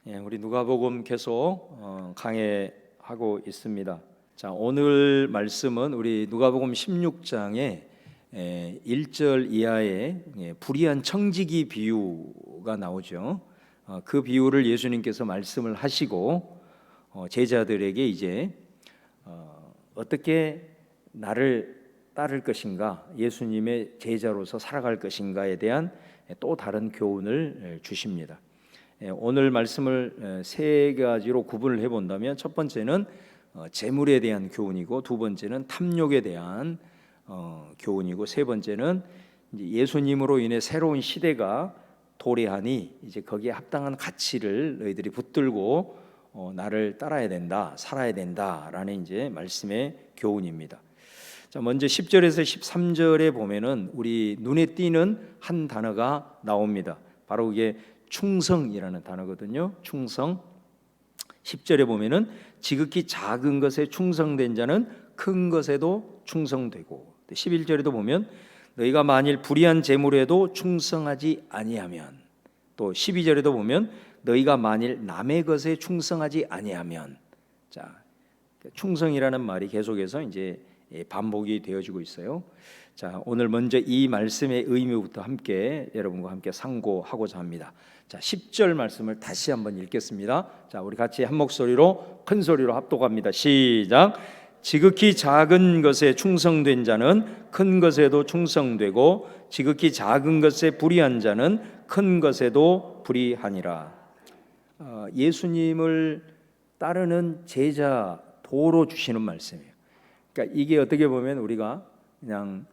우리 누가복음 계속 강해하고 있습니다. 자, 오늘 말씀은 우리 누가복음 16장에 1절 이하의 불의한 청지기 비유가 나오죠. 그 비유를 예수님께서 말씀을 하시고 제자들에게 이제 어떻게 나를 따를 것인가, 예수님의 제자로서 살아갈 것인가에 대한 또 다른 교훈을 주십니다. 오늘 말씀을 세 가지로 구분을 해본다면, 첫 번째는 재물에 대한 교훈이고, 두 번째는 탐욕에 대한 교훈이고, 세 번째는 이제 예수님으로 인해 새로운 시대가 도래하니 이제 거기에 합당한 가치를 너희들이 붙들고 나를 따라야 된다, 살아야 된다라는 이제 말씀의 교훈입니다. 자, 먼저 10절에서 13절에 보면은 우리 눈에 띄는 한 단어가 나옵니다. 바로 그게 충성이라는 단어거든요. 충성. 10절에 보면은 지극히 작은 것에 충성된 자는 큰 것에도 충성되고, 11절에도 보면 너희가 만일 불의한 재물에도 충성하지 아니하면, 또 12절에도 보면 너희가 만일 남의 것에 충성하지 아니하면. 자, 충성이라는 말이 계속해서 이제 반복이 되어지고 있어요. 자, 오늘 먼저 이 말씀의 의미부터 함께 여러분과 함께 상고하고자 합니다. 자, 10절 말씀을 다시 한번 읽겠습니다. 자, 우리 같이 한 목소리로 큰 소리로 합독합니다. 시작. 지극히 작은 것에 충성된 자는 큰 것에도 충성되고, 지극히 작은 것에 불의한 자는 큰 것에도 불의하니라. 예수님을 따르는 제자 도로 주시는 말씀이에요. 그러니까 이게 어떻게 보면 우리가 그냥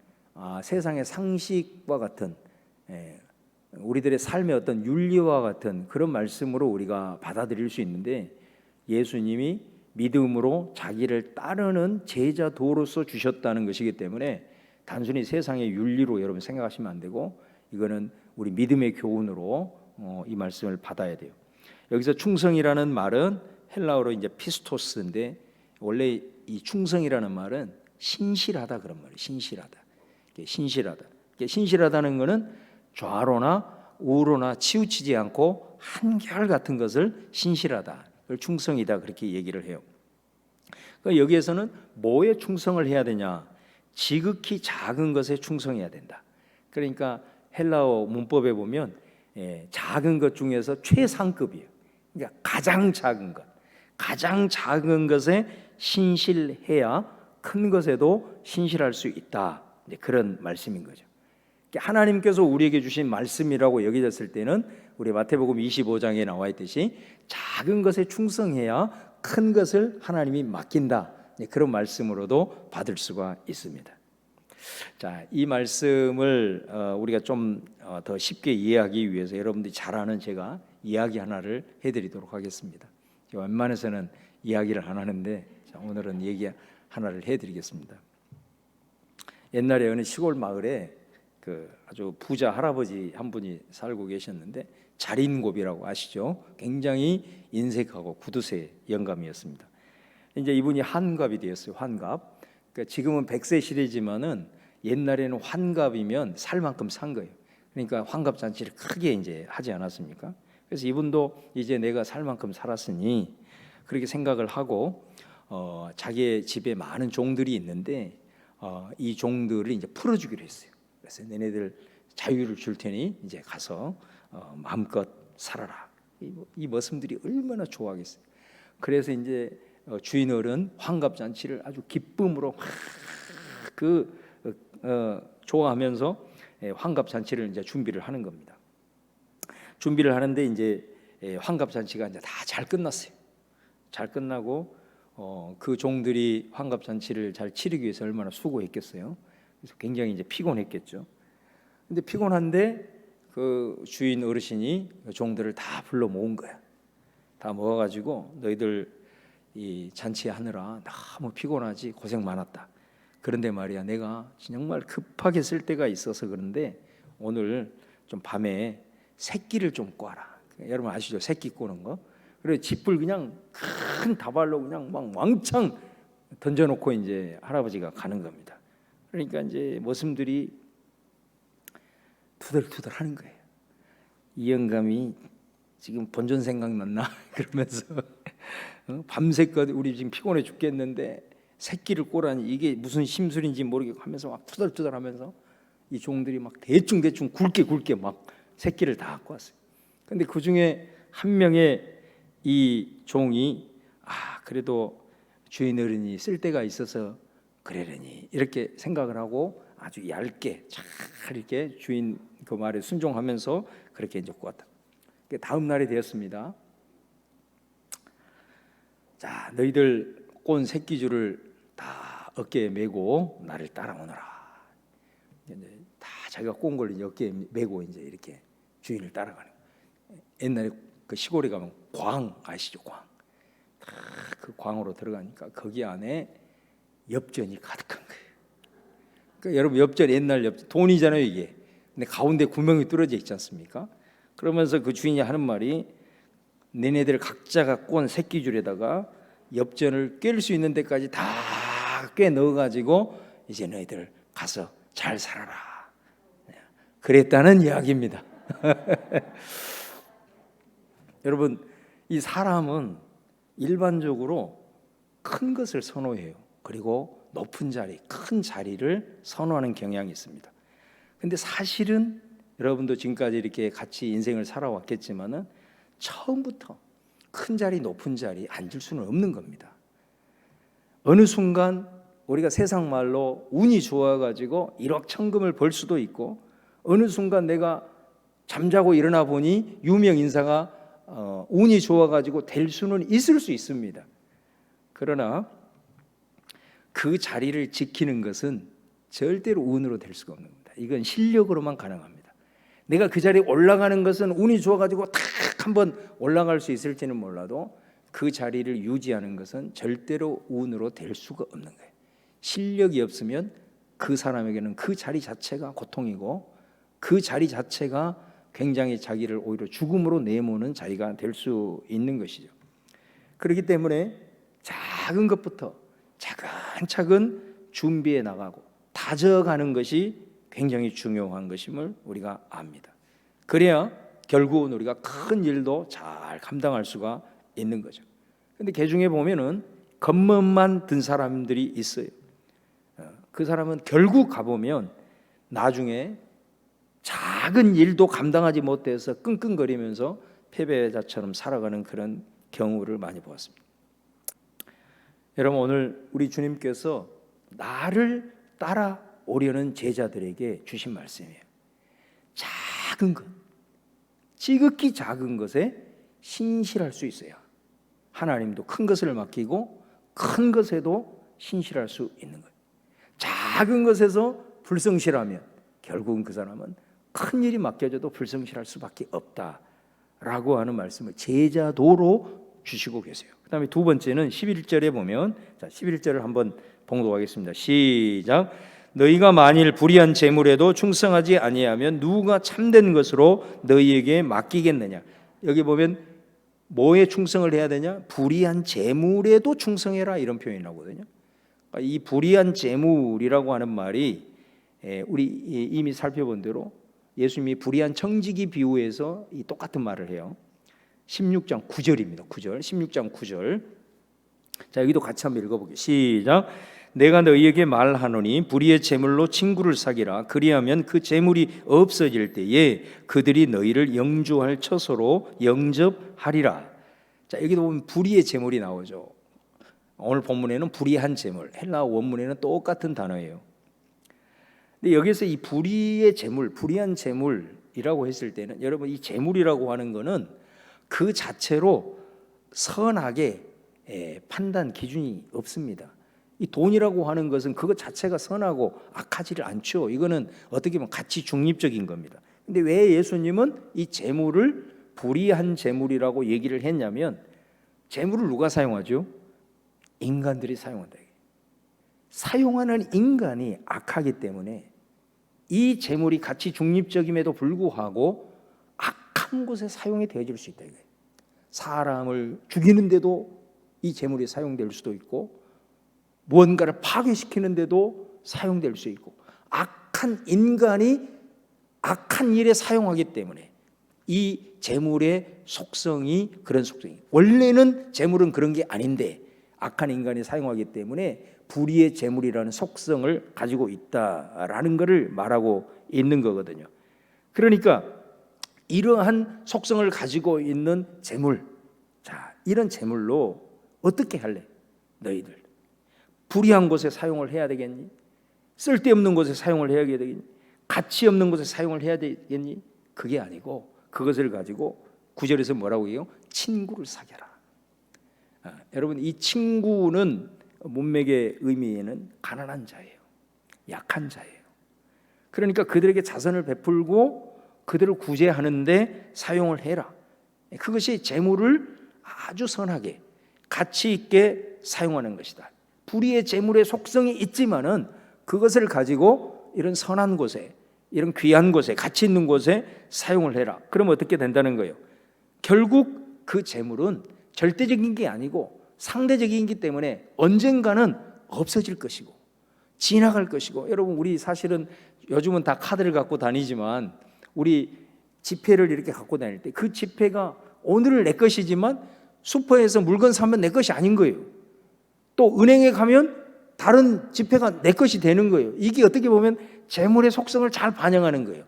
세상의 상식과 같은, 우리들의 삶의 어떤 윤리와 같은 그런 말씀으로 우리가 받아들일 수 있는데, 예수님이 믿음으로 자기를 따르는 제자 도로서 주셨다는 것이기 때문에 단순히 세상의 윤리로 여러분 생각하시면 안 되고, 이거는 우리 믿음의 교훈으로 이 말씀을 받아야 돼요. 여기서 충성이라는 말은 헬라어로 이제 피스토스인데, 원래 이 충성이라는 말은 신실하다 그런 말이에요. 신실하다. 신실하다. 신실하다는 것은 좌로나 우로나 치우치지 않고 한결 같은 것을 신실하다, 그걸 충성이다 그렇게 얘기를 해요. 그러니까 여기에서는 뭐에 충성을 해야 되냐? 지극히 작은 것에 충성해야 된다. 그러니까 헬라어 문법에 보면 작은 것 중에서 최상급이에요. 그러니까 가장 작은 것, 가장 작은 것에 신실해야 큰 것에도 신실할 수 있다, 그런 말씀인 거죠. 하나님께서 우리에게 주신 말씀이라고 여겨졌을 때는 우리 마태복음 25장에 나와 있듯이 작은 것에 충성해야 큰 것을 하나님이 맡긴다, 그런 말씀으로도 받을 수가 있습니다. 자, 이 말씀을 우리가 좀 더 쉽게 이해하기 위해서 여러분들이 잘 아는 제가 이야기 하나를 해드리도록 하겠습니다. 웬만해서는 이야기를 안 하는데, 자, 오늘은 얘기 하나를 해드리겠습니다. 옛날에 어느 시골 마을에 아주 부자 할아버지 한 분이 살고 계셨는데, 자린고비라고 아시죠? 굉장히 인색하고 구두쇠 영감이었습니다. 이제 이분이 환갑이 되었어요. 환갑. 그러니까 지금은 100세 시대지만은 옛날에는 환갑이면 살 만큼 산 거예요. 그러니까 환갑 잔치를 크게 이제 하지 않았습니까? 그래서 이분도 이제 내가 살 만큼 살았으니 그렇게 생각을 하고 자기의 집에 많은 종들이 있는데 이 종들을 이제 풀어주기로 했어요. 그래서 너네들 자유를 줄 테니 이제 가서 마음껏 살아라. 이 머슴들이 얼마나 좋아하겠어요. 그래서 이제 주인 어른 환갑 잔치를 아주 기쁨으로 좋아하면서 환갑 잔치를 이제 준비를 하는 겁니다. 준비를 하는데 이제 환갑 잔치가 이제 다 잘 끝났어요. 잘 끝나고 그 종들이 환갑 잔치를 잘 치르기 위해서 얼마나 수고했겠어요. 그래서 굉장히 이제 피곤했겠죠. 근데 피곤한데 그 주인 어르신이 종들을 다 불러 모은 거야. 다 모아가지고 너희들 이 잔치 하느라 너무 피곤하지, 고생 많았다. 그런데 말이야, 내가 정말 급하게 쓸 때가 있어서 그런데 오늘 좀 밤에 새끼를 좀 꽈라. 여러분 아시죠? 새끼 꼬는 거. 그래 짚을 그냥 큰 다발로 그냥 막 왕창 던져놓고 이제 할아버지가 가는 겁니다. 그러니까 이제 머슴들이 투덜투덜 하는 거예요. 이 영감이 지금 본전 생각났나 그러면서 밤새껏 우리 지금 피곤해 죽겠는데 새끼를 꼬라니 이게 무슨 심술인지 모르겠고 하면서 막 투덜투덜하면서 이 종들이 막 대충 굵게 막 새끼를 다 갖고 왔어요. 근데 그 중에 한 명의 이 종이 그래도 주인 어른이 쓸 데가 있어서 그러려니 이렇게 생각을 하고 아주 얇게 잘 이렇게 주인 그 말에 순종하면서 그렇게 이제 꼬았다. 다음 날이 되었습니다. 자, 너희들 꼰 새끼줄을 다 어깨에 메고 나를 따라오너라. 이제 다 자기가 꼰 걸 어깨에 메고 이제 이렇게 주인을 따라가는. 옛날에 그 시골에 가면 광 아시죠? 광. 그 광으로 들어가니까 거기 안에 엽전이 가득한 거예요. 그러니까 여러분 엽전 옛날 엽전 돈이잖아요 이게. 근데 가운데 구멍이 뚫어져 있지 않습니까? 그러면서 그 주인이 하는 말이 너네들 각자가 꼰 새끼줄에다가 엽전을 꿰을 수 있는 데까지 다 꿰 넣어가지고 이제 너희들 가서 잘 살아라. 그랬다는 이야기입니다. 여러분 이 사람은 일반적으로 큰 것을 선호해요. 그리고 높은 자리, 큰 자리를 선호하는 경향이 있습니다. 근데 사실은 여러분도 지금까지 이렇게 같이 인생을 살아왔겠지만은 처음부터 큰 자리, 높은 자리 앉을 수는 없는 겁니다. 어느 순간 우리가 세상 말로 운이 좋아가지고 1억 천금을 벌 수도 있고 어느 순간 내가 잠자고 일어나 보니 유명 인사가 운이 좋아가지고 될 수는 있을 수 있습니다. 그러나 그 자리를 지키는 것은 절대로 운으로 될 수가 없는 겁니다. 이건 실력으로만 가능합니다. 내가 그 자리에 올라가는 것은 운이 좋아가지고 탁 한번 올라갈 수 있을지는 몰라도 그 자리를 유지하는 것은 절대로 운으로 될 수가 없는 거예요. 실력이 없으면 그 사람에게는 그 자리 자체가 고통이고 그 자리 자체가 굉장히 자기를 오히려 죽음으로 내모는 자리가 될 수 있는 것이죠. 그렇기 때문에 작은 것부터 차근차근 준비해 나가고 다져가는 것이 굉장히 중요한 것임을 우리가 압니다. 그래야 결국은 우리가 큰 일도 잘 감당할 수가 있는 거죠. 근데 개중에 보면은 겉멋만 든 사람들이 있어요. 그 사람은 결국 가보면 나중에 작은 일도 감당하지 못해서 끙끙거리면서 패배자처럼 살아가는 그런 경우를 많이 보았습니다. 여러분 오늘 우리 주님께서 나를 따라오려는 제자들에게 주신 말씀이에요. 작은 것, 지극히 작은 것에 신실할 수 있어요. 하나님도 큰 것을 맡기고 큰 것에도 신실할 수 있는 거예요. 작은 것에서 불성실하면 결국은 그 사람은 큰 일이 맡겨져도 불성실할 수밖에 없다라고 하는 말씀을 제자도로 주시고 계세요. 그 다음에 두 번째는 11절에 보면 11절을 한번 봉독하겠습니다. 시작. 너희가 만일 불의한 재물에도 충성하지 아니하면 누가 참된 것으로 너희에게 맡기겠느냐. 여기 보면 뭐에 충성을 해야 되냐? 불의한 재물에도 충성해라 이런 표현이 나오거든요. 이 불의한 재물이라고 하는 말이 우리 이미 살펴본 대로 예수님이 불의한 청지기 비유에서 이 똑같은 말을 해요. 16장 9절입니다. 9절. 16장 9절. 자, 여기도 같이 한번 읽어볼게요. 시작. 내가 너희에게 말하노니 불의의 재물로 친구를 사귀라. 그리하면 그 재물이 없어질 때에 그들이 너희를 영주할 처소로 영접하리라. 자, 여기도 보면 불의의 재물이 나오죠. 오늘 본문에는 불의한 재물, 헬라어 원문에는 똑같은 단어예요. 근데 여기서 이 불의의 재물, 불의한 재물이라고 했을 때는 여러분 이 재물이라고 하는 거는 그 자체로 선하게 판단 기준이 없습니다. 이 돈이라고 하는 것은 그것 자체가 선하고 악하지를 않죠. 이거는 어떻게 보면 가치 중립적인 겁니다. 근데 왜 예수님은 이 재물을 불의한 재물이라고 얘기를 했냐면 재물을 누가 사용하죠? 인간들이 사용한다. 사용하는 인간이 악하기 때문에 이 재물이 가치 중립적임에도 불구하고 악한 곳에 사용이 되어질 수 있다. 사람을 죽이는데도 이 재물이 사용될 수도 있고 무언가를 파괴시키는데도 사용될 수 있고 악한 인간이 악한 일에 사용하기 때문에 이 재물의 속성이 그런 속성이, 원래는 재물은 그런 게 아닌데 악한 인간이 사용하기 때문에 불의의 재물이라는 속성을 가지고 있다라는 것을 말하고 있는 거거든요. 그러니까 이러한 속성을 가지고 있는 재물, 자, 이런 재물로 어떻게 할래? 너희들 불의한 곳에 사용을 해야 되겠니? 쓸데없는 곳에 사용을 해야 되겠니? 가치 없는 곳에 사용을 해야 되겠니? 그게 아니고 그것을 가지고 9절에서 뭐라고 해요? 친구를 사겨라. 여러분, 이 친구는 문맥의 의미에는 가난한 자예요. 약한 자예요. 그러니까 그들에게 자선을 베풀고 그들을 구제하는데 사용을 해라. 그것이 재물을 아주 선하게 가치 있게 사용하는 것이다. 불의의 재물의 속성이 있지만은 그것을 가지고 이런 선한 곳에, 이런 귀한 곳에, 가치 있는 곳에 사용을 해라. 그럼 어떻게 된다는 거예요? 결국 그 재물은 절대적인 게 아니고 상대적이기 때문에 언젠가는 없어질 것이고 지나갈 것이고, 여러분, 우리 사실은 요즘은 다 카드를 갖고 다니지만 우리 지폐를 이렇게 갖고 다닐 때 그 지폐가 오늘은 내 것이지만 슈퍼에서 물건 사면 내 것이 아닌 거예요. 또 은행에 가면 다른 지폐가 내 것이 되는 거예요. 이게 어떻게 보면 재물의 속성을 잘 반영하는 거예요.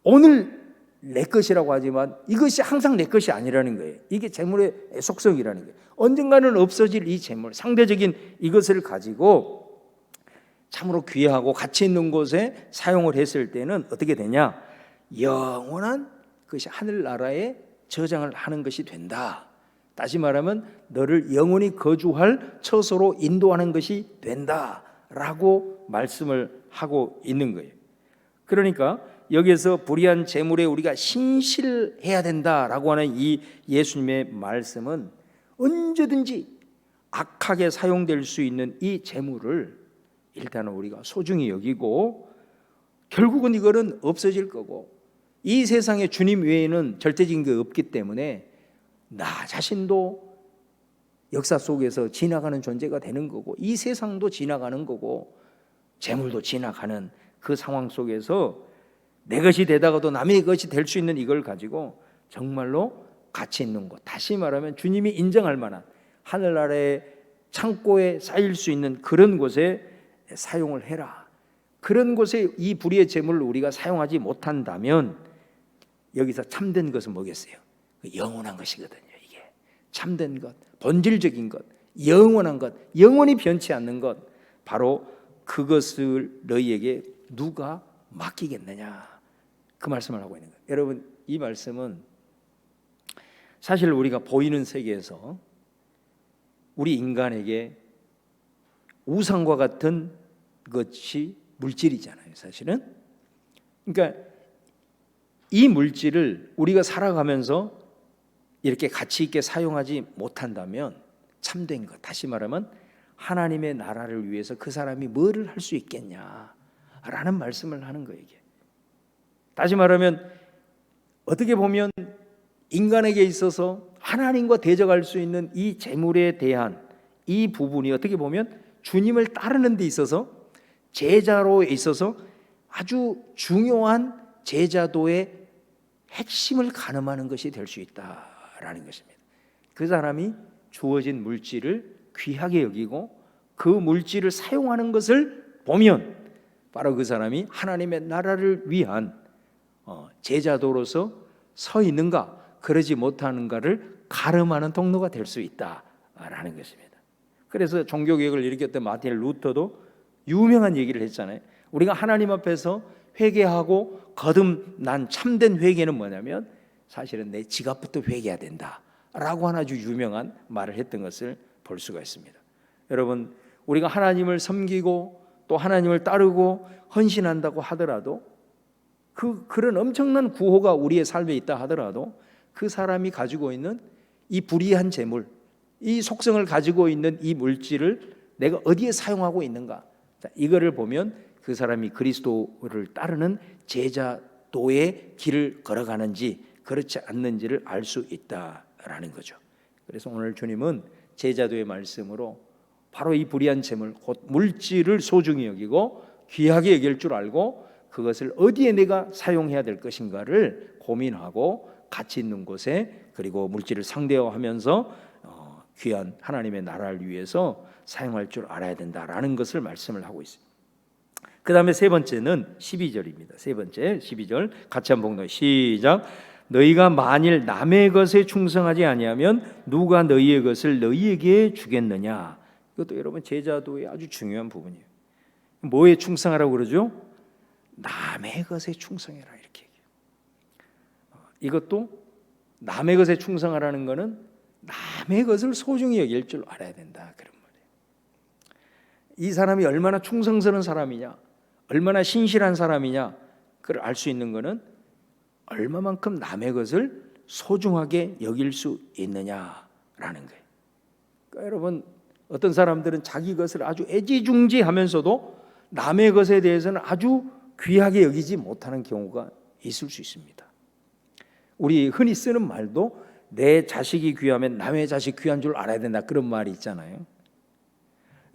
오늘 내 것이라고 하지만 이것이 항상 내 것이 아니라는 거예요. 이게 재물의 속성이라는 거예요. 언젠가는 없어질 이 재물, 상대적인 이것을 가지고 참으로 귀하고 가치 있는 곳에 사용을 했을 때는 어떻게 되냐? 영원한 것이 하늘나라에 저장을 하는 것이 된다. 다시 말하면 너를 영원히 거주할 처소로 인도하는 것이 된다라고 말씀을 하고 있는 거예요. 그러니까 여기에서 불의한 재물에 우리가 신실해야 된다라고 하는 이 예수님의 말씀은 언제든지 악하게 사용될 수 있는 이 재물을 일단은 우리가 소중히 여기고, 결국은 이거는 없어질 거고, 이 세상에 주님 외에는 절대적인 게 없기 때문에 나 자신도 역사 속에서 지나가는 존재가 되는 거고, 이 세상도 지나가는 거고, 재물도 지나가는 그 상황 속에서 내 것이 되다가도 남의 것이 될 수 있는 이걸 가지고 정말로 가치 있는 곳, 다시 말하면 주님이 인정할 만한 하늘나라의 창고에 쌓일 수 있는 그런 곳에 사용을 해라. 그런 곳에 이 불의의 재물을 우리가 사용하지 못한다면 여기서 참된 것은 뭐겠어요? 영원한 것이거든요. 이게 참된 것, 본질적인 것, 영원한 것, 영원히 변치 않는 것, 바로 그것을 너희에게 누가 맡기겠느냐, 그 말씀을 하고 있는 거예요. 여러분, 이 말씀은 사실 우리가 보이는 세계에서 우리 인간에게 우상과 같은 것이 물질이잖아요, 사실은. 그러니까 이 물질을 우리가 살아가면서 이렇게 가치 있게 사용하지 못한다면 참된 것, 다시 말하면 하나님의 나라를 위해서 그 사람이 뭐를 할 수 있겠냐라는 말씀을 하는 거예요. 이게 다시 말하면 어떻게 보면 인간에게 있어서 하나님과 대적할 수 있는 이 재물에 대한 이 부분이 어떻게 보면 주님을 따르는 데 있어서, 제자로 있어서 아주 중요한 제자도의 핵심을 가늠하는 것이 될 수 있다라는 것입니다. 그 사람이 주어진 물질을 귀하게 여기고 그 물질을 사용하는 것을 보면 바로 그 사람이 하나님의 나라를 위한 제자도로서 서 있는가 그러지 못하는가를 가름하는 통로가 될 수 있다라는 것입니다. 그래서 종교개혁을 일으켰던 마틴 루터도 유명한 얘기를 했잖아요. 우리가 하나님 앞에서 회개하고 거듭난 참된 회개는 뭐냐면 사실은 내 지갑부터 회개해야 된다라고 하는 아주 유명한 말을 했던 것을 볼 수가 있습니다. 여러분, 우리가 하나님을 섬기고 또 하나님을 따르고 헌신한다고 하더라도 그런 엄청난 구호가 우리의 삶에 있다 하더라도 그 사람이 가지고 있는 이 불의한 재물, 이 속성을 가지고 있는 이 물질을 내가 어디에 사용하고 있는가, 이거를 보면 그 사람이 그리스도를 따르는 제자도의 길을 걸어가는지 그렇지 않는지를 알 수 있다라는 거죠. 그래서 오늘 주님은 제자도의 말씀으로 바로 이 불의한 재물, 곧 물질을 소중히 여기고 귀하게 여길 줄 알고 그것을 어디에 내가 사용해야 될 것인가를 고민하고 가치 있는 곳에 그리고 물질을 상대화하면서 귀한 하나님의 나라를 위해서 사용할 줄 알아야 된다라는 것을 말씀을 하고 있습니다. 그 다음에 세 번째는 12절입니다. 세 번째 12절 같이 한번 봉독 시작. 너희가 만일 남의 것에 충성하지 아니하면 누가 너희의 것을 너희에게 주겠느냐. 이것도 여러분 제자도의 아주 중요한 부분이에요. 뭐에 충성하라고 그러죠? 남의 것에 충성해라 이렇게 얘기해요. 이것도 남의 것에 충성하라는 것은 남의 것을 소중히 여길 줄 알아야 된다 그런 말이에요. 이 사람이 얼마나 충성스러운 사람이냐, 얼마나 신실한 사람이냐 그걸 알 수 있는 것은 얼마만큼 남의 것을 소중하게 여길 수 있느냐라는 거예요. 그러니까 여러분 어떤 사람들은 자기 것을 아주 애지중지하면서도 남의 것에 대해서는 아주 귀하게 여기지 못하는 경우가 있을 수 있습니다. 우리 흔히 쓰는 말도 내 자식이 귀하면 남의 자식 귀한 줄 알아야 된다 그런 말이 있잖아요.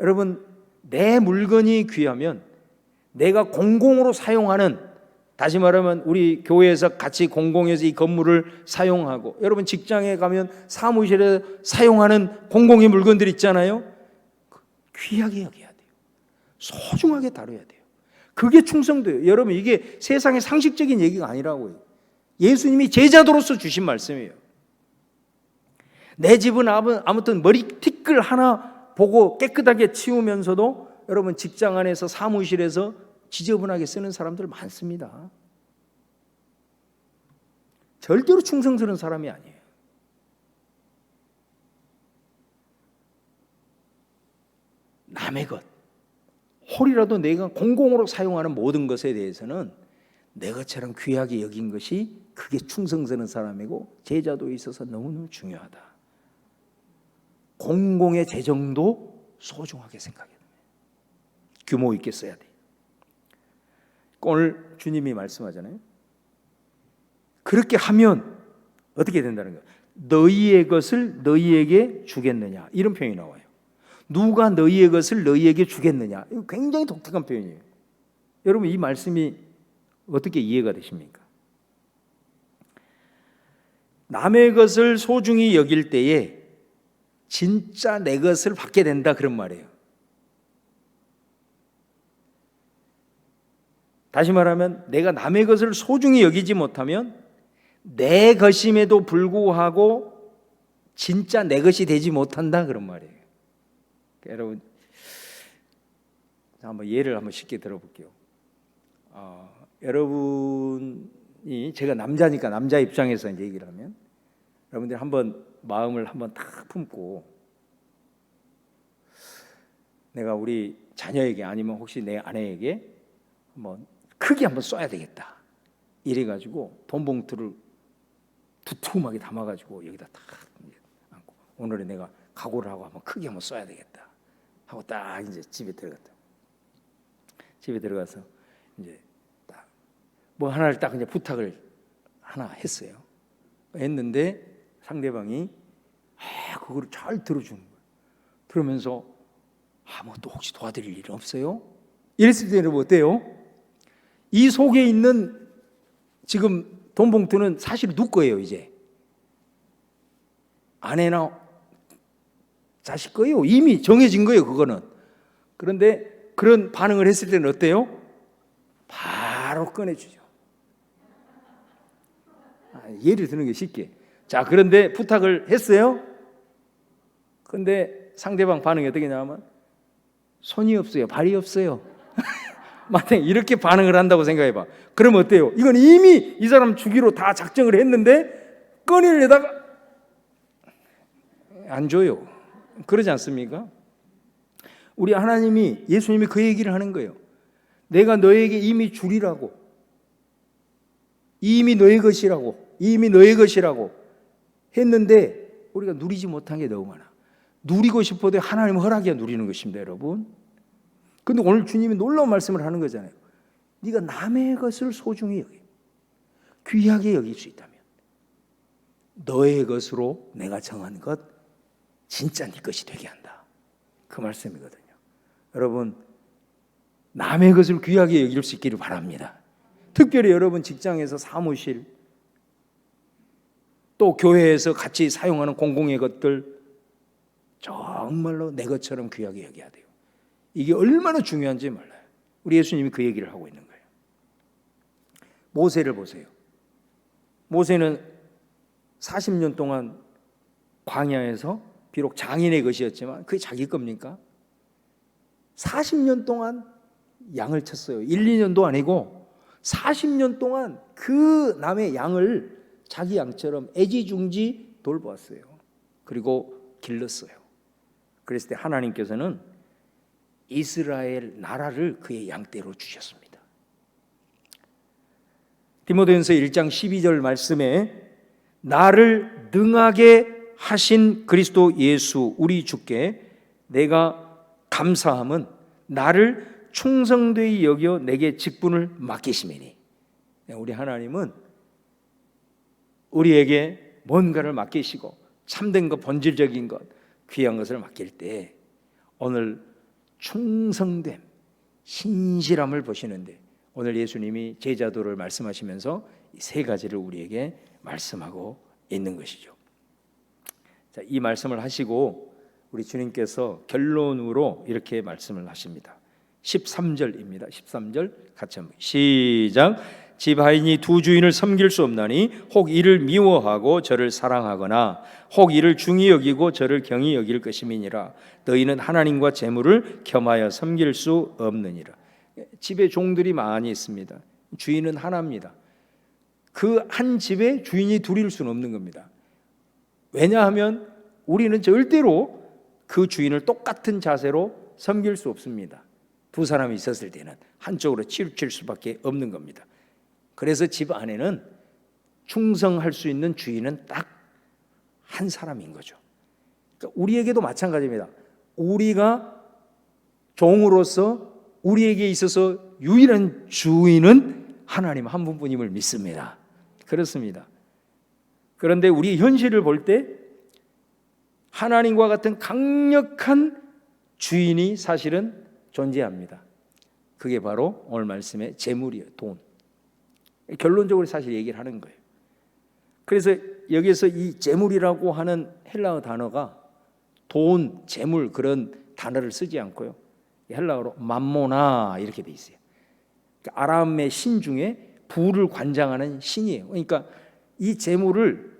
여러분 내 물건이 귀하면 내가 공공으로 사용하는, 다시 말하면 우리 교회에서 같이 공공해서 이 건물을 사용하고 여러분 직장에 가면 사무실에 사용하는 공공의 물건들 있잖아요. 귀하게 여겨야 돼요. 소중하게 다뤄야 돼요. 그게 충성도예요. 여러분 이게 세상의 상식적인 얘기가 아니라고요. 예수님이 제자도로서 주신 말씀이에요. 내 집은 아무튼 머리 티끌 하나 보고 깨끗하게 치우면서도 여러분 직장 안에서 사무실에서 지저분하게 쓰는 사람들 많습니다. 절대로 충성스러운 사람이 아니에요. 남의 것, 홀이라도 내가 공공으로 사용하는 모든 것에 대해서는 내 것처럼 귀하게 여긴 것이 그게 충성스러운 사람이고 제자도에 있어서 너무너무 중요하다. 공공의 재정도 소중하게 생각해야 됩니다. 규모 있게 써야 돼. 오늘 주님이 말씀하잖아요. 그렇게 하면 어떻게 된다는 거예요? 너희의 것을 너희에게 주겠느냐 이런 표현이 나와요. 누가 너희의 것을 너희에게 주겠느냐. 이거 굉장히 독특한 표현이에요. 여러분 이 말씀이 어떻게 이해가 되십니까? 남의 것을 소중히 여길 때에 진짜 내 것을 받게 된다 그런 말이에요. 다시 말하면 내가 남의 것을 소중히 여기지 못하면 내 것임에도 불구하고 진짜 내 것이 되지 못한다 그런 말이에요. 여러분 한번 예를 한번 쉽게 들어볼게요. 여러분이 제가 남자니까 남자 입장에서 이제 얘기를 하면 여러분들 한번 마음을 한번 탁 품고 내가 우리 자녀에게 아니면 혹시 내 아내에게 한번 크게 한번 쏴야 되겠다 이래가지고 돈 봉투를 두툼하게 담아가지고 여기다 탁 안고 오늘은 내가 각오를 하고 한번 크게 한번 쏴야 되겠다 하고 딱 이제 집에 들어가서 이제 딱 뭐 하나를 딱 이제 부탁을 하나 했어요. 했는데 상대방이 그거를 잘 들어주는 거예요. 그러면서 뭐 또 혹시 도와드릴 일 없어요? 이랬을 때는 어때요? 이 속에 있는 지금 돈 봉투는 사실 누구 거예요 이제? 아내나 자식 거예요. 이미 정해진 거예요 그거는. 그런데 그런 반응을 했을 때는 어때요? 바로 꺼내주죠. 예를 드는 게 쉽게. 자 그런데 부탁을 했어요. 근데 상대방 반응이 어떻게 나오면 손이 없어요, 발이 없어요. 만약에 이렇게 반응을 한다고 생각해봐. 그럼 어때요? 이건 이미 이 사람 주기로 다 작정을 했는데 꺼내려다가 안 줘요. 그러지 않습니까? 우리 하나님이 예수님이 그 얘기를 하는 거예요. 내가 너에게 이미 주리라고, 이미 너의 것이라고, 이미 너의 것이라고 했는데 우리가 누리지 못한 게 너무 많아. 누리고 싶어도 하나님 허락이야 누리는 것입니다, 여러분. 근데 오늘 주님이 놀라운 말씀을 하는 거잖아요. 네가 남의 것을 소중히 여기, 귀하게 여길 수 있다면 너의 것으로 내가 정한 것 진짜 네 것이 되게 한다. 그 말씀이거든요. 여러분 남의 것을 귀하게 여길 수 있기를 바랍니다. 특별히 여러분 직장에서 사무실 또 교회에서 같이 사용하는 공공의 것들 정말로 내 것처럼 귀하게 여겨야 돼요. 이게 얼마나 중요한지 몰라요. 우리 예수님이 그 얘기를 하고 있는 거예요. 모세를 보세요. 모세는 40년 동안 광야에서 비록 장인의 것이었지만 그게 자기 겁니까? 40년 동안 양을 쳤어요. 1, 2년도 아니고 40년 동안 그 남의 양을 자기 양처럼 애지중지 돌보았어요. 그리고 길렀어요. 그랬을 때 하나님께서는 이스라엘 나라를 그의 양떼로 주셨습니다. 디모데전서 1장 12절 말씀에 나를 능하게 하신 그리스도 예수 우리 주께 내가 감사함은 나를 충성되이 여겨 내게 직분을 맡기심이니. 우리 하나님은 우리에게 뭔가를 맡기시고 참된 것, 본질적인 것, 귀한 것을 맡길 때 오늘 충성됨, 신실함을 보시는데 오늘 예수님이 제자도를 말씀하시면서 이 세 가지를 우리에게 말씀하고 있는 것이죠. 자, 이 말씀을 하시고 우리 주님께서 결론으로 이렇게 말씀을 하십니다. 13절입니다. 13절 같이 한번 시작. 집 하인이 두 주인을 섬길 수 없나니 혹 이를 미워하고 저를 사랑하거나 혹 이를 중히 여기고 저를 경히 여길 것임이니라. 너희는 하나님과 재물을 겸하여 섬길 수 없느니라. 집에 종들이 많이 있습니다. 주인은 하나입니다. 그 한 집에 주인이 둘일 수는 없는 겁니다. 왜냐하면 우리는 절대로 그 주인을 똑같은 자세로 섬길 수 없습니다. 두 사람이 있었을 때는 한쪽으로 치우칠 수밖에 없는 겁니다. 그래서 집 안에는 충성할 수 있는 주인은 딱 한 사람인 거죠. 그러니까 우리에게도 마찬가지입니다. 우리가 종으로서 우리에게 있어서 유일한 주인은 하나님 한 분뿐임을 믿습니다. 그렇습니다. 그런데 우리 현실을 볼 때 하나님과 같은 강력한 주인이 사실은 존재합니다. 그게 바로 오늘 말씀의 재물이에요. 돈. 결론적으로 사실 얘기를 하는 거예요. 그래서 여기서 이 재물이라고 하는 헬라어 단어가 돈, 재물 그런 단어를 쓰지 않고요. 헬라어로 맘모나 이렇게 돼 있어요. 그러니까 아람의 신 중에 부를 관장하는 신이에요. 그러니까 이 재물을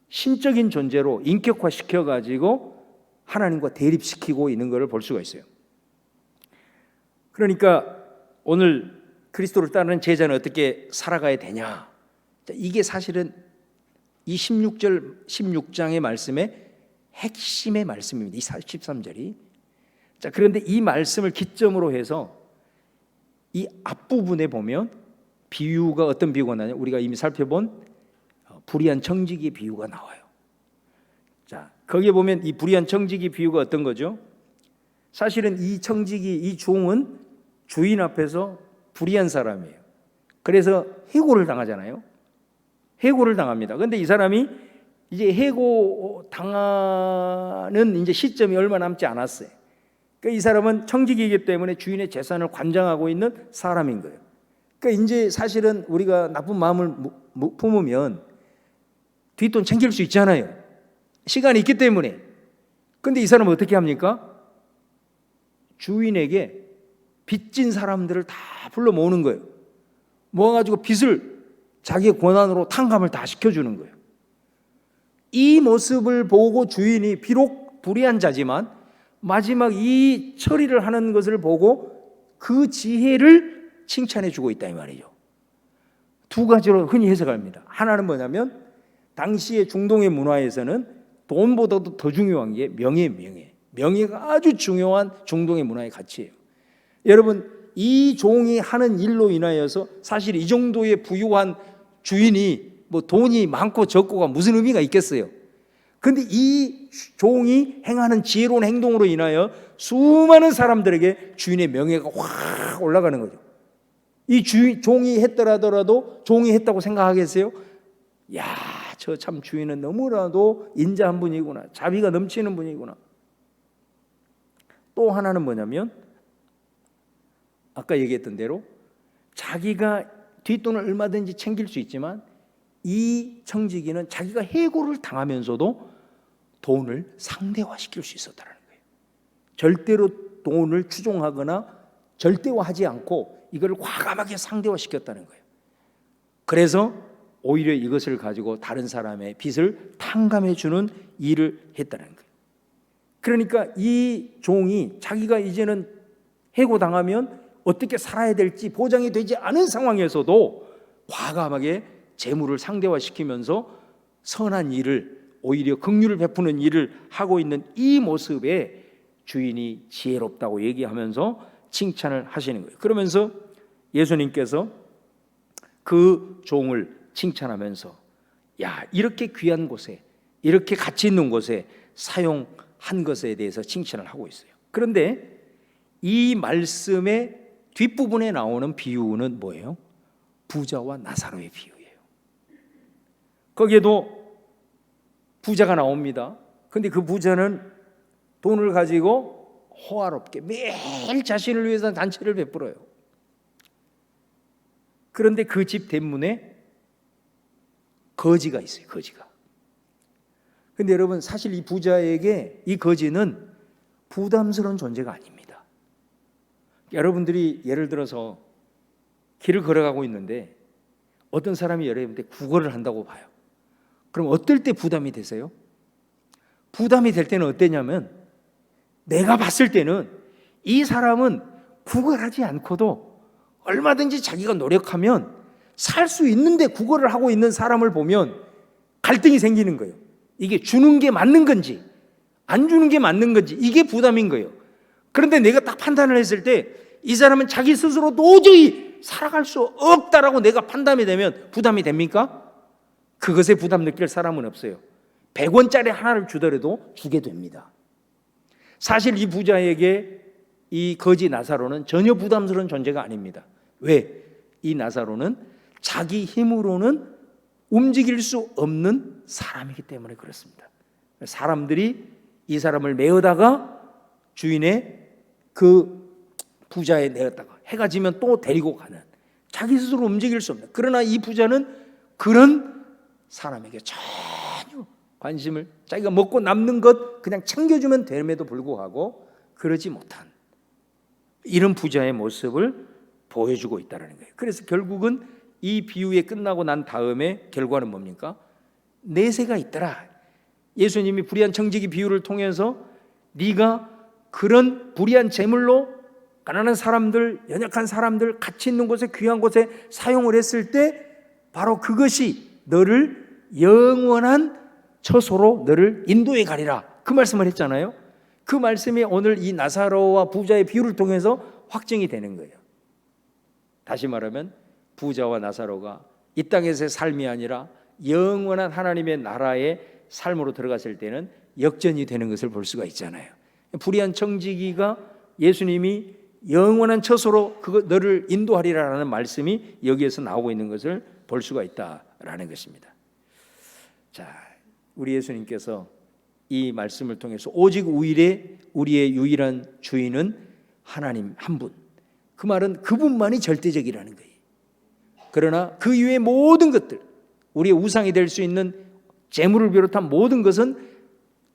신적인 존재로 인격화시켜 가지고 하나님과 대립시키고 있는 것을 볼 수가 있어요. 그러니까 오늘 그리스도를 따르는 제자는 어떻게 살아가야 되냐? 이게 사실은 이 16장의 말씀의 핵심의 말씀입니다. 이 13절이. 자, 그런데 이 말씀을 기점으로 해서 이 앞부분에 보면 비유가 어떤 비유가 나냐? 우리가 이미 살펴본 불의한 청지기 비유가 나와요. 자, 거기에 보면 이 불의한 청지기 비유가 어떤 거죠? 사실은 이 청지기, 이 종은 주인 앞에서 불의한 사람이에요. 그래서 해고를 당하잖아요. 해고를 당합니다. 그런데 이 사람이 이제 해고 당하는 이제 시점이 얼마 남지 않았어요. 그러니까 이 사람은 청지기이기 때문에 주인의 재산을 관장하고 있는 사람인 거예요. 그러니까 이제 사실은 우리가 나쁜 마음을 품으면 뒷돈 챙길 수 있잖아요. 시간이 있기 때문에. 그런데 이 사람은 어떻게 합니까? 주인에게 빚진 사람들을 다 불러 모으는 거예요. 모아가지고 빚을 자기의 권한으로 탕감을 다 시켜주는 거예요. 이 모습을 보고 주인이 비록 불의한 자지만 마지막 이 처리를 하는 것을 보고 그 지혜를 칭찬해 주고 있다 이 말이죠. 두 가지로 흔히 해석합니다. 하나는 뭐냐면 당시의 중동의 문화에서는 돈보다도 더 중요한 게 명예가 아주 중요한 중동의 문화의 가치예요. 여러분, 이 종이 하는 일로 인하여서 사실 이 정도의 부유한 주인이 뭐 돈이 많고 적고가 무슨 의미가 있겠어요? 그런데 이 종이 행하는 지혜로운 행동으로 인하여 수많은 사람들에게 주인의 명예가 확 올라가는 거죠. 이 종이 했더라도 종이 했다고 생각하겠어요? 야, 저 참 주인은 너무나도 인자한 분이구나. 자비가 넘치는 분이구나. 또 하나는 뭐냐면 아까 얘기했던 대로 자기가 뒷돈을 얼마든지 챙길 수 있지만 이 청지기는 자기가 해고를 당하면서도 돈을 상대화시킬 수 있었다는 거예요. 절대로 돈을 추종하거나 절대화하지 않고 이걸 과감하게 상대화시켰다는 거예요. 그래서 오히려 이것을 가지고 다른 사람의 빚을 탕감해 주는 일을 했다는 거예요. 그러니까 이 종이 자기가 이제는 해고당하면 어떻게 살아야 될지 보장이 되지 않은 상황에서도 과감하게 재물을 상대화시키면서 선한 일을, 오히려 긍휼을 베푸는 일을 하고 있는 이 모습에 주인이 지혜롭다고 얘기하면서 칭찬을 하시는 거예요. 그러면서 예수님께서 그 종을 칭찬하면서 야, 이렇게 귀한 곳에, 이렇게 가치 있는 곳에 사용한 것에 대해서 칭찬을 하고 있어요. 그런데 이 말씀의 뒷부분에 나오는 비유는 뭐예요? 부자와 나사로의 비유예요. 거기에도 부자가 나옵니다. 근데 그 부자는 돈을 가지고 호화롭게 매일 자신을 위해서 단체를 베풀어요. 그런데 그 집 대문에 거지가 있어요. 거지가. 근데 여러분, 사실 이 부자에게 이 거지는 부담스러운 존재가 아닙니다. 여러분들이 예를 들어서 길을 걸어가고 있는데 어떤 사람이 여러분한테 구걸을 한다고 봐요. 그럼 어떨 때 부담이 되세요? 부담이 될 때는 어때냐면, 내가 봤을 때는 이 사람은 구걸하지 않고도 얼마든지 자기가 노력하면 살 수 있는데 구걸을 하고 있는 사람을 보면 갈등이 생기는 거예요. 이게 주는 게 맞는 건지 안 주는 게 맞는 건지, 이게 부담인 거예요. 그런데 내가 딱 판단을 했을 때 이 사람은 자기 스스로 도저히 살아갈 수 없다라고 내가 판단이 되면 부담이 됩니까? 그것에 부담 느낄 사람은 없어요. 100원짜리 하나를 주더라도 주게 됩니다. 사실 이 부자에게 이 거지 나사로는 전혀 부담스러운 존재가 아닙니다. 왜? 이 나사로는 자기 힘으로는 움직일 수 없는 사람이기 때문에 그렇습니다. 사람들이 이 사람을 메어다가 주인의 그 부자에 내었다가 해가 지면 또 데리고 가는, 자기 스스로 움직일 수 없는, 그러나 이 부자는 그런 사람에게 전혀 관심을, 자기가 먹고 남는 것 그냥 챙겨주면 됨에도 불구하고 그러지 못한 이런 부자의 모습을 보여주고 있다는 거예요. 그래서 결국은 이 비유에 끝나고 난 다음에 결과는 뭡니까? 내세가 있더라. 예수님이 불의한 청지기 비유를 통해서 네가 그런 불의한 재물로 가난한 사람들, 연약한 사람들, 가치 있는 곳에, 귀한 곳에 사용을 했을 때 바로 그것이 너를 영원한 처소로 너를 인도해 가리라, 그 말씀을 했잖아요. 그 말씀이 오늘 이 나사로와 부자의 비유를 통해서 확증이 되는 거예요. 다시 말하면 부자와 나사로가 이 땅에서의 삶이 아니라 영원한 하나님의 나라의 삶으로 들어갔을 때는 역전이 되는 것을 볼 수가 있잖아요. 불의한 청지기가 예수님이 영원한 처소로 너를 인도하리라라는 말씀이 여기에서 나오고 있는 것을 볼 수가 있다라는 것입니다. 자, 우리 예수님께서 이 말씀을 통해서 오직 우리의 유일한 주인은 하나님 한 분, 그 말은 그분만이 절대적이라는 거예요. 그러나 그 이외의 모든 것들, 우리의 우상이 될 수 있는 재물을 비롯한 모든 것은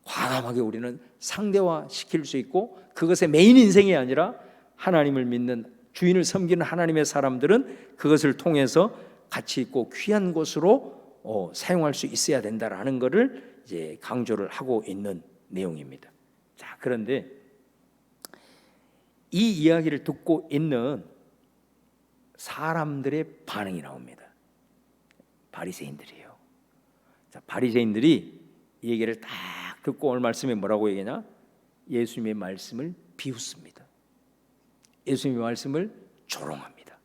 과감하게 우리는 상대화시킬 수 있고, 그것의 메인 인생이 아니라 하나님을 믿는, 주인을 섬기는 하나님의 사람들은 그것을 통해서 가치 있고 귀한 곳으로 사용할 수 있어야 된다라는 것을 이제 강조를 하고 있는 내용입니다. 자, 그런데 이 이야기를 듣고 있는 사람들의 반응이 나옵니다. 바리새인들이에요. 자, 바리새인들이 이 얘기를 딱 듣고 오늘 말씀에 뭐라고 얘기하냐? 예수님의 말씀을 비웃습니다. 예수님의 말씀을 조롱합니다.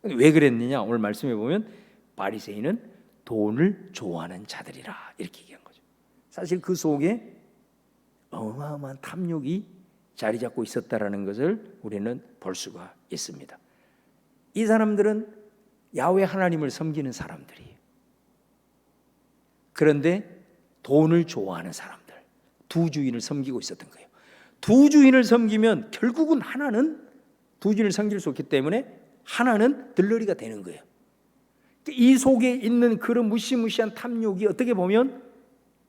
왜 그랬느냐? 오늘 말씀에 보면 바리새인은 돈을 좋아하는 자들이라, 이렇게 얘기한 거죠. 사실 그 속에 어마어마한 탐욕이 자리 잡고 있었다라는 것을 우리는 볼 수가 있습니다. 이 사람들은 야훼 하나님을 섬기는 사람들이에요. 그런데 돈을 좋아하는 사람들, 두 주인을 섬기고 있었던 거예요. 두 주인을 섬기면 결국은 하나는 두 주인을 섬길 수 없기 때문에 하나는 들러리가 되는 거예요. 이 속에 있는 그런 무시무시한 탐욕이 어떻게 보면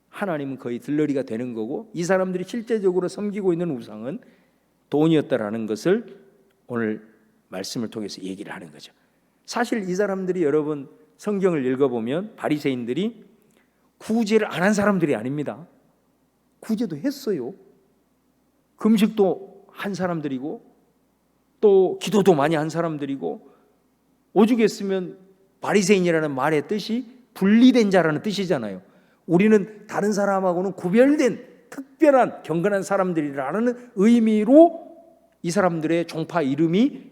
하나님은 거의 들러리가 되는 거고, 이 사람들이 실제적으로 섬기고 있는 우상은 돈이었다라는 것을 오늘 말씀을 통해서 얘기를 하는 거죠. 사실 이 사람들이, 여러분 성경을 읽어보면 바리새인들이 구제를 안 한 사람들이 아닙니다. 구제도 했어요. 금식도 한 사람들이고 또 기도도 많이 한 사람들이고, 오죽했으면 바리새인이라는 말의 뜻이 분리된 자라는 뜻이잖아요. 우리는 다른 사람하고는 구별된 특별한 경건한 사람들이라는 의미로 이 사람들의 종파 이름이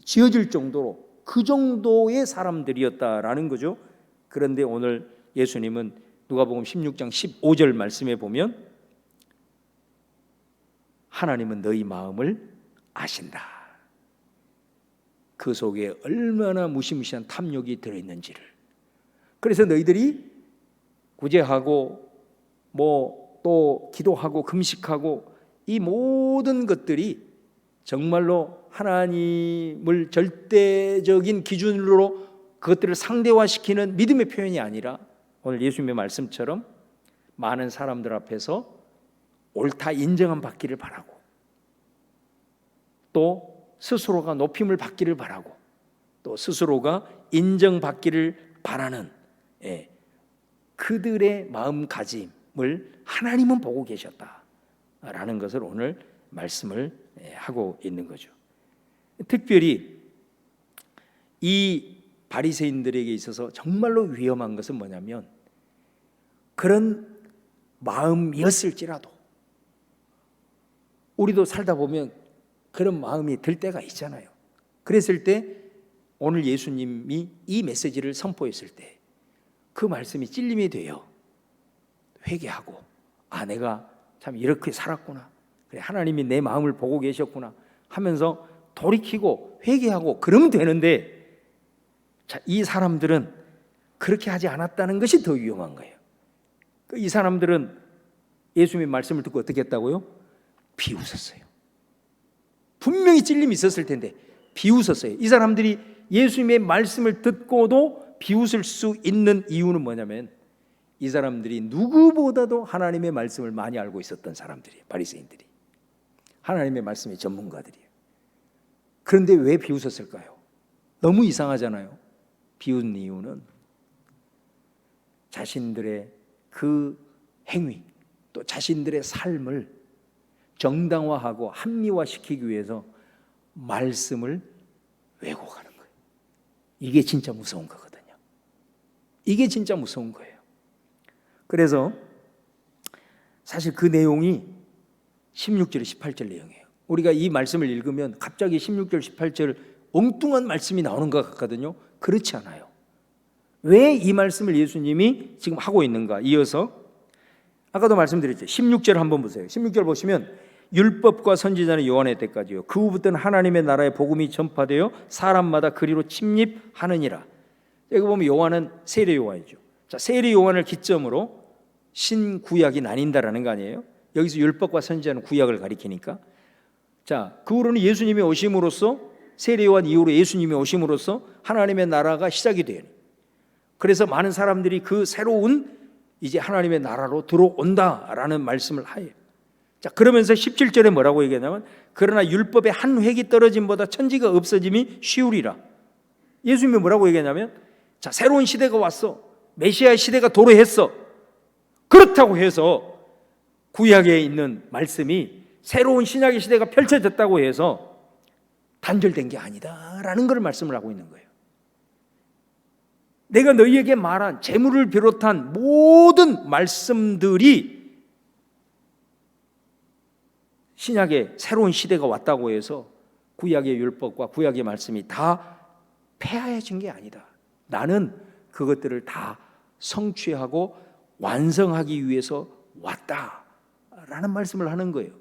지어질 정도로 그 정도의 사람들이었다라는 거죠. 그런데 오늘 예수님은 누가복음 16장 15절 말씀에 보면 하나님은 너희 마음을 아신다. 그 속에 얼마나 무시무시한 탐욕이 들어있는지를. 그래서 너희들이 구제하고 또 기도하고 금식하고 이 모든 것들이 정말로 하나님을 절대적인 기준으로 그것들을 상대화시키는 믿음의 표현이 아니라 오늘 예수님의 말씀처럼 많은 사람들 앞에서 옳다 인정함 받기를 바라고, 또 스스로가 높임을 받기를 바라고, 또 스스로가 인정받기를 바라는 그들의 마음가짐을 하나님은 보고 계셨다라는 것을 오늘 말씀을 하고 있는 거죠. 특별히 이 바리새인들에게 있어서 정말로 위험한 것은 뭐냐면, 그런 마음이었을지라도 우리도 살다 보면 그런 마음이 들 때가 있잖아요. 그랬을 때 오늘 예수님이 이 메시지를 선포했을 때 그 말씀이 찔림이 돼요. 회개하고, 내가 참 이렇게 살았구나, 그래, 하나님이 내 마음을 보고 계셨구나 하면서 돌이키고 회개하고 그러면 되는데, 이 사람들은 그렇게 하지 않았다는 것이 더 위험한 거예요. 이 사람들은 예수님의 말씀을 듣고 어떻게 했다고요? 비웃었어요. 분명히 찔림이 있었을 텐데 비웃었어요. 이 사람들이 예수님의 말씀을 듣고도 비웃을 수 있는 이유는 뭐냐면, 이 사람들이 누구보다도 하나님의 말씀을 많이 알고 있었던 사람들이에요. 바리새인들이 하나님의 말씀의 전문가들이에요. 그런데 왜 비웃었을까요? 너무 이상하잖아요. 비웃는 이유는 자신들의 그 행위, 또 자신들의 삶을 정당화하고 합리화시키기 위해서 말씀을 왜곡하는 거예요. 이게 진짜 무서운 거거든요. 이게 진짜 무서운 거예요. 그래서 사실 그 내용이 16절, 18절 내용이에요. 우리가 이 말씀을 읽으면 갑자기 16절, 18절 엉뚱한 말씀이 나오는 것 같거든요. 그렇지 않아요. 왜 이 말씀을 예수님이 지금 하고 있는가? 이어서 아까도 말씀드렸죠. 16절 한번 보세요. 16절 보시면 율법과 선지자는 요한의 때까지요. 그 후부터는 하나님의 나라의 복음이 전파되어 사람마다 그리로 침입하느니라. 여기 보면 요한은 세례 요한이죠. 자, 세례 요한을 기점으로 신구약이 나뉜다라는 거 아니에요? 여기서 율법과 선지자는 구약을 가리키니까. 자, 그 후로는 예수님이 오심으로써, 세례 요한 이후로 예수님이 오심으로써 하나님의 나라가 시작이 돼요. 그래서 많은 사람들이 그 새로운 이제 하나님의 나라로 들어온다라는 말씀을 하여요. 자, 그러면서 17절에 뭐라고 얘기하냐면, 그러나 율법의 한 획이 떨어짐보다 천지가 없어짐이 쉬우리라. 예수님이 뭐라고 얘기하냐면, 자, 새로운 시대가 왔어. 메시아의 시대가 도래했어. 그렇다고 해서 구약에 있는 말씀이 새로운 신약의 시대가 펼쳐졌다고 해서 단절된 게 아니다라는 걸 말씀을 하고 있는 거예요. 내가 너희에게 말한 재물을 비롯한 모든 말씀들이 신약의 새로운 시대가 왔다고 해서 구약의 율법과 구약의 말씀이 다 폐하해진 게 아니다. 나는 그것들을 다 성취하고 완성하기 위해서 왔다라는 말씀을 하는 거예요.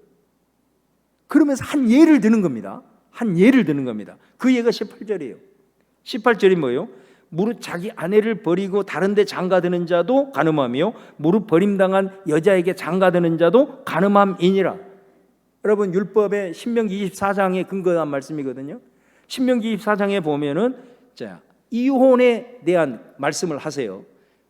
그러면서 한 예를 드는 겁니다. 한 예를 드는 겁니다. 그 예가 18절이에요. 18절이 뭐예요? 무릇 자기 아내를 버리고 다른 데 장가드는 자도 간음하며 무릇 버림당한 여자에게 장가드는 자도 간음함이니라. 여러분, 율법의 신명기 24장에 근거한 말씀이거든요. 신명기 24장에 보면은, 자, 이혼에 대한 말씀을 하세요.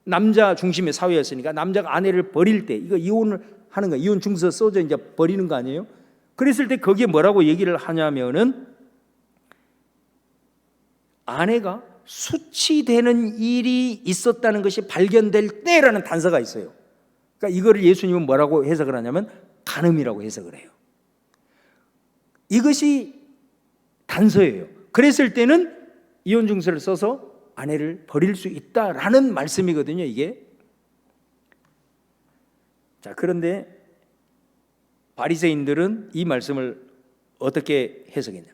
남자 중심의 사회였으니까 남자가 아내를 버릴 때 이거 이혼을 하는 거, 이혼 증서 써져 이제 버리는 거 아니에요? 그랬을 때 거기에 뭐라고 얘기를 하냐면은 아내가 수치되는 일이 있었다는 것이 발견될 때라는 단서가 있어요. 그러니까 이거를 예수님은 뭐라고 해석을 하냐면 간음이라고 해석을 해요. 이것이 단서예요. 그랬을 때는 이혼 증서를 써서 아내를 버릴 수 있다라는 말씀이거든요, 이게. 자, 그런데 바리새인들은 이 말씀을 어떻게 해석했냐?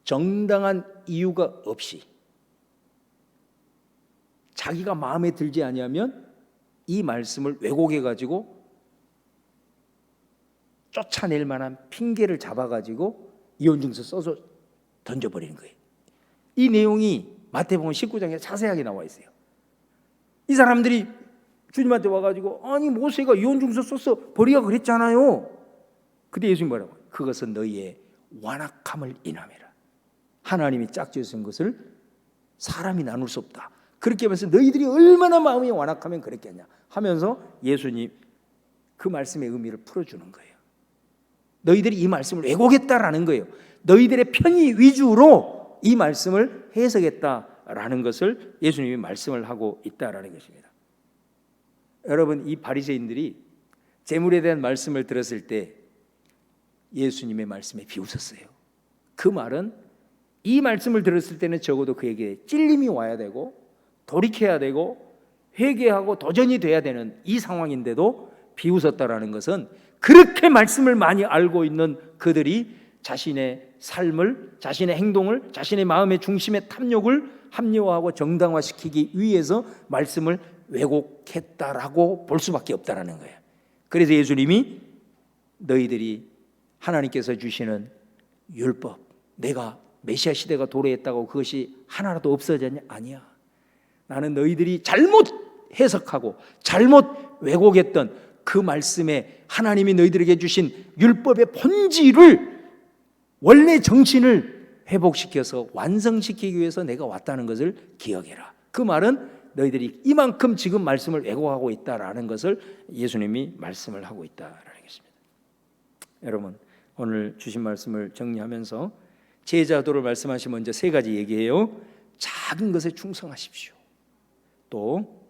정당한 이유가 없이 자기가 마음에 들지 아니하면 이 말씀을 왜곡해 가지고 쫓아낼 만한 핑계를 잡아 가지고 이혼 증서 써서 던져버리는 거예요. 이 내용이 마태복음 19장에 자세하게 나와 있어요. 이 사람들이 주님한테 와가지고 아니 모세가 이혼 증서 써서 버리라 그랬잖아요. 그때 예수님 뭐라고? 그것은 너희의 완악함을 인함이라. 하나님이 짝지으신 것을 사람이 나눌 수 없다. 그렇게 하면서 너희들이 얼마나 마음이 완악하면 그랬겠냐 하면서 예수님 그 말씀의 의미를 풀어주는 거예요. 너희들이 이 말씀을 왜곡했다라는 거예요. 너희들의 편의 위주로 이 말씀을 해석했다라는 것을 예수님이 말씀을 하고 있다라는 것입니다. 여러분, 이 바리새인들이 재물에 대한 말씀을 들었을 때 예수님의 말씀에 비웃었어요. 그 말은 이 말씀을 들었을 때는 적어도 그에게 찔림이 와야 되고 돌이켜야 되고 회개하고 도전이 돼야 되는 이 상황인데도 비웃었다라는 것은 그렇게 말씀을 많이 알고 있는 그들이 자신의 삶을, 자신의 행동을, 자신의 마음의 중심의 탐욕을 합리화하고 정당화시키기 위해서 말씀을 왜곡했다라고 볼 수밖에 없다라는 거예요. 그래서 예수님이 너희들이 하나님께서 주시는 율법, 내가 메시아 시대가 도래했다고 그것이 하나라도 없어졌냐? 아니야. 나는 너희들이 잘못 해석하고 잘못 왜곡했던 그 말씀에 하나님이 너희들에게 주신 율법의 본질을, 원래 정신을 회복시켜서 완성시키기 위해서 내가 왔다는 것을 기억해라. 그 말은 너희들이 이만큼 지금 말씀을 왜곡하고 있다라는 것을 예수님이 말씀을 하고 있다라는 것입니다. 여러분, 오늘 주신 말씀을 정리하면서 제자도를 말씀하시면 먼저 세 가지 얘기해요. 작은 것에 충성하십시오. 또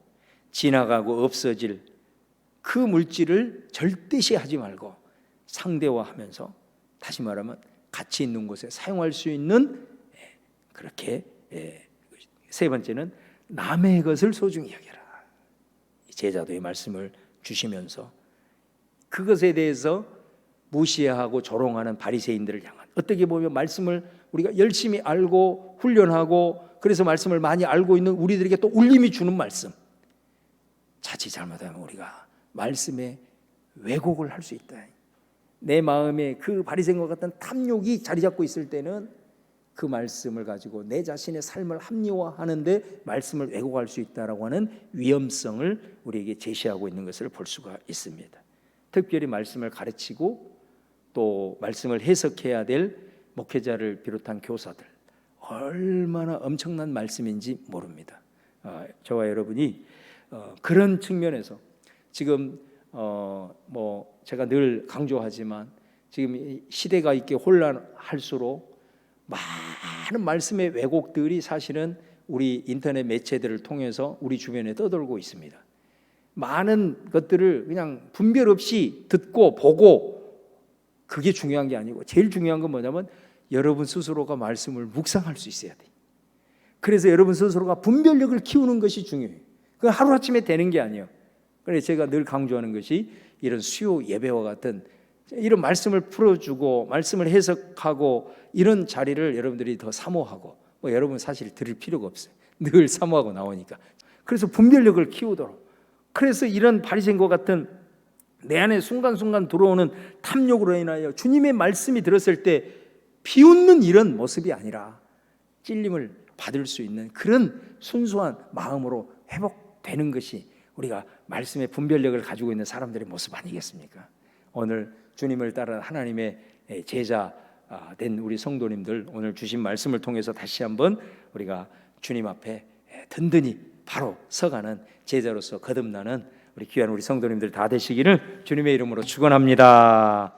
지나가고 없어질 그 물질을 절대시하지 말고 상대화하면서, 다시 말하면 가치 있는 곳에 사용할 수 있는, 그렇게 세 번째는 남의 것을 소중히 여겨라. 제자도의 말씀을 주시면서 그것에 대해서 무시하고 조롱하는 바리새인들을 향한, 어떻게 보면 말씀을 우리가 열심히 알고 훈련하고 그래서 말씀을 많이 알고 있는 우리들에게 또 울림이 주는 말씀, 자칫 잘못하면 우리가 말씀에 왜곡을 할 수 있다. 내 마음에 그 바리새인과 같은 탐욕이 자리 잡고 있을 때는 그 말씀을 가지고 내 자신의 삶을 합리화하는데 말씀을 왜곡할 수 있다라고 하는 위험성을 우리에게 제시하고 있는 것을 볼 수가 있습니다. 특별히 말씀을 가르치고 또 말씀을 해석해야 될 목회자를 비롯한 교사들, 얼마나 엄청난 말씀인지 모릅니다. 저와 여러분이 그런 측면에서 지금 뭐 제가 늘 강조하지만 지금 시대가 이렇게 혼란할수록 많은 말씀의 왜곡들이 사실은 우리 인터넷 매체들을 통해서 우리 주변에 떠돌고 있습니다. 많은 것들을 그냥 분별 없이 듣고 보고, 그게 중요한 게 아니고 제일 중요한 건 뭐냐면 여러분 스스로가 말씀을 묵상할 수 있어야 돼. 그래서 여러분 스스로가 분별력을 키우는 것이 중요해요. 그건 하루아침에 되는 게 아니에요. 그래서 제가 늘 강조하는 것이 이런 수요 예배와 같은 이런 말씀을 풀어주고 말씀을 해석하고 이런 자리를 여러분들이 더 사모하고, 뭐 여러분 사실 들을 필요가 없어요. 늘 사모하고 나오니까. 그래서 분별력을 키우도록, 그래서 이런 바리새인과 같은 내 안에 순간순간 들어오는 탐욕으로 인하여 주님의 말씀이 들었을 때 비웃는 이런 모습이 아니라 찔림을 받을 수 있는 그런 순수한 마음으로 회복되는 것이 우리가 말씀의 분별력을 가지고 있는 사람들의 모습 아니겠습니까? 오늘 주님을 따르는 하나님의 제자 된 우리 성도님들, 오늘 주신 말씀을 통해서 다시 한번 우리가 주님 앞에 든든히 바로 서가는 제자로서 거듭나는 우리 귀한 우리 성도님들 다 되시기를 주님의 이름으로 축원합니다.